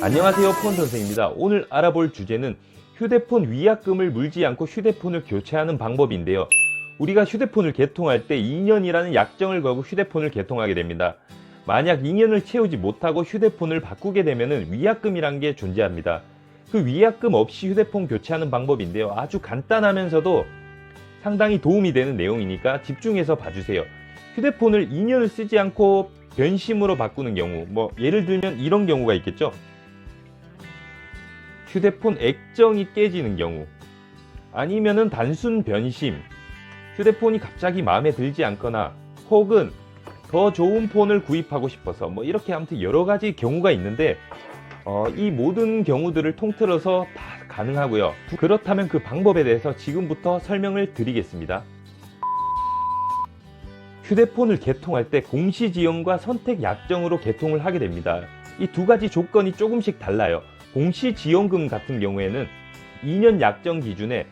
안녕하세요, 폰 선생입니다. 오늘 알아볼 주제는 휴대폰 위약금을 물지 않고 휴대폰을 교체하는 방법인데요. 우리가 휴대폰을 개통할 때 2년이라는 약정을 걸고 휴대폰을 개통하게 됩니다. 만약 2년을 채우지 못하고 휴대폰을 바꾸게 되면 위약금이란 게 존재합니다. 그 위약금 없이 휴대폰 교체하는 방법인데요. 아주 간단하면서도 상당히 도움이 되는 내용이니까 집중해서 봐주세요. 휴대폰을 2년을 쓰지 않고 변심으로 바꾸는 경우, 예를 들면 이런 경우가 있겠죠. 휴대폰 액정이 깨지는 경우, 아니면은 단순 변심, 휴대폰이 갑자기 마음에 들지 않거나, 혹은 더 좋은 폰을 구입하고 싶어서, 이렇게 아무튼 여러 가지 경우가 있는데, 이 모든 경우들을 통틀어서 다 가능하고요. 그렇다면 그 방법에 대해서 지금부터 설명을 드리겠습니다. 휴대폰을 개통할 때 공시지원과 선택 약정으로 개통을 하게 됩니다. 이 두 가지 조건이 조금씩 달라요. 공시지원금 같은 경우에는 2년 약정 기준에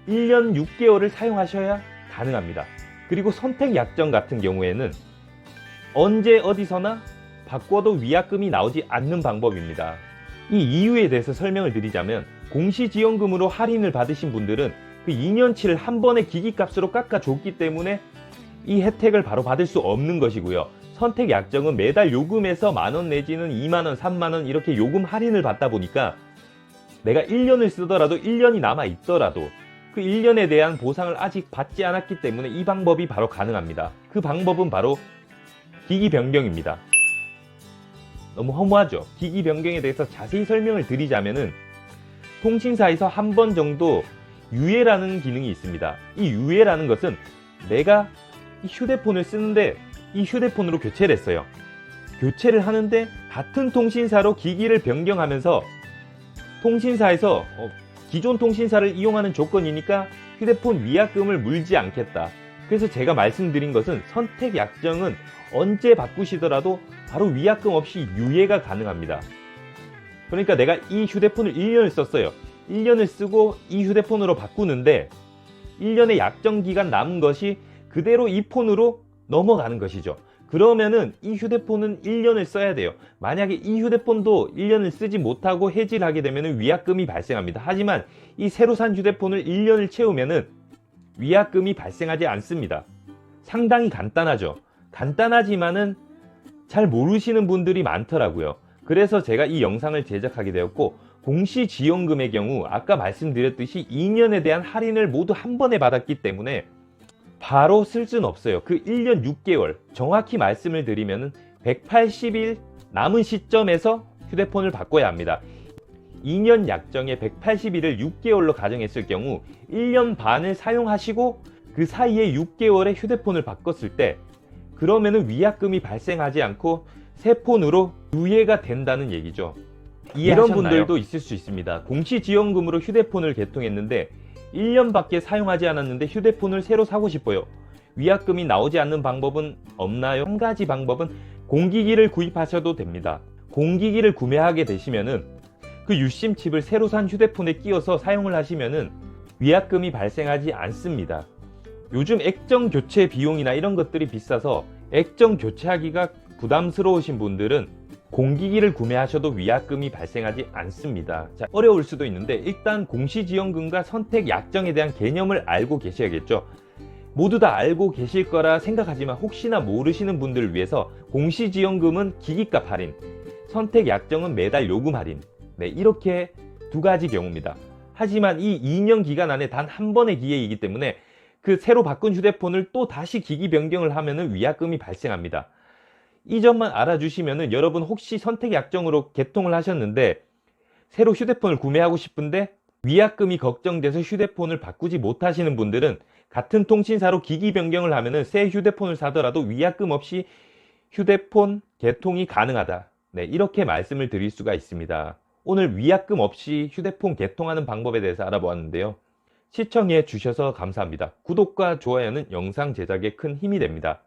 1년 6개월을 사용하셔야 가능합니다. 그리고 선택 약정 같은 경우에는 언제 어디서나 바꿔도 위약금이 나오지 않는 방법입니다. 이 이유에 대해서 설명을 드리자면, 공시지원금으로 할인을 받으신 분들은 그 2년치를 한 번에 기기값으로 깎아줬기 때문에 이 혜택을 바로 받을 수 없는 것이고요. 선택 약정은 매달 요금에서 만원 내지는 2만원, 3만원 이렇게 요금 할인을 받다 보니까 내가 1년을 쓰더라도 1년이 남아 있더라도 그 1년에 대한 보상을 아직 받지 않았기 때문에 이 방법이 바로 가능합니다. 그 방법은 바로 기기 변경입니다. 너무 허무하죠? 기기 변경에 대해서 자세히 설명을 드리자면은, 통신사에서 한 번 정도 유예라는 기능이 있습니다. 이 유예라는 것은 내가 이 휴대폰을 쓰는데 이 휴대폰으로 교체를 했어요. 교체를 하는데 같은 통신사로 기기를 변경하면서 통신사에서 기존 통신사를 이용하는 조건이니까 휴대폰 위약금을 물지 않겠다. 그래서 제가 말씀드린 것은 선택 약정은 언제 바꾸시더라도 바로 위약금 없이 유예가 가능합니다. 그러니까 내가 이 휴대폰을 1년을 썼어요. 1년을 쓰고 이 휴대폰으로 바꾸는데 1년의 약정 기간 남은 것이 그대로 이 폰으로 넘어가는 것이죠. 그러면은 이 휴대폰은 1년을 써야 돼요. 만약에 이 휴대폰도 1년을 쓰지 못하고 해지를 하게 되면 위약금이 발생합니다. 하지만 이 새로 산 휴대폰을 1년을 채우면은 위약금이 발생하지 않습니다. 상당히 간단하죠. 간단하지만은 잘 모르시는 분들이 많더라고요. 그래서 제가 이 영상을 제작하게 되었고, 공시지원금의 경우 아까 말씀드렸듯이 2년에 대한 할인을 모두 한 번에 받았기 때문에 바로 쓸 수는 없어요. 그 1년 6개월, 정확히 말씀을 드리면 180일 남은 시점에서 휴대폰을 바꿔야 합니다. 2년 약정에 180일을 6개월로 가정했을 경우 1년 반을 사용하시고 그 사이에 6개월에 휴대폰을 바꿨을 때, 그러면은 위약금이 발생하지 않고 새 폰으로 유예가 된다는 얘기죠. 이런 분들도 있을 수 있습니다. 공시지원금으로 휴대폰을 개통했는데 1년밖에 사용하지 않았는데 휴대폰을 새로 사고 싶어요. 위약금이 나오지 않는 방법은 없나요? 한 가지 방법은 공기기를 구입하셔도 됩니다. 공기기를 구매하게 되시면은 그 유심 칩을 새로 산 휴대폰에 끼워서 사용을 하시면은 위약금이 발생하지 않습니다. 요즘 액정 교체 비용이나 이런 것들이 비싸서 액정 교체하기가 부담스러우신 분들은 공기기를 구매하셔도 위약금이 발생하지 않습니다. 어려울 수도 있는데 일단 공시지원금과 선택 약정에 대한 개념을 알고 계셔야겠죠. 모두 다 알고 계실 거라 생각하지만 혹시나 모르시는 분들을 위해서 공시지원금은 기기값 할인, 선택 약정은 매달 요금 할인, 이렇게 두 가지 경우입니다. 하지만 이 2년 기간 안에 단 한 번의 기회이기 때문에 그 새로 바꾼 휴대폰을 또 다시 기기 변경을 하면은 위약금이 발생합니다. 이 점만 알아주시면은 여러분 혹시 선택 약정으로 개통을 하셨는데 새로 휴대폰을 구매하고 싶은데 위약금이 걱정돼서 휴대폰을 바꾸지 못하시는 분들은 같은 통신사로 기기 변경을 하면은 새 휴대폰을 사더라도 위약금 없이 휴대폰 개통이 가능하다. 이렇게 말씀을 드릴 수가 있습니다. 오늘 위약금 없이 휴대폰 개통하는 방법에 대해서 알아보았는데요. 시청해 주셔서 감사합니다. 구독과 좋아요는 영상 제작에 큰 힘이 됩니다.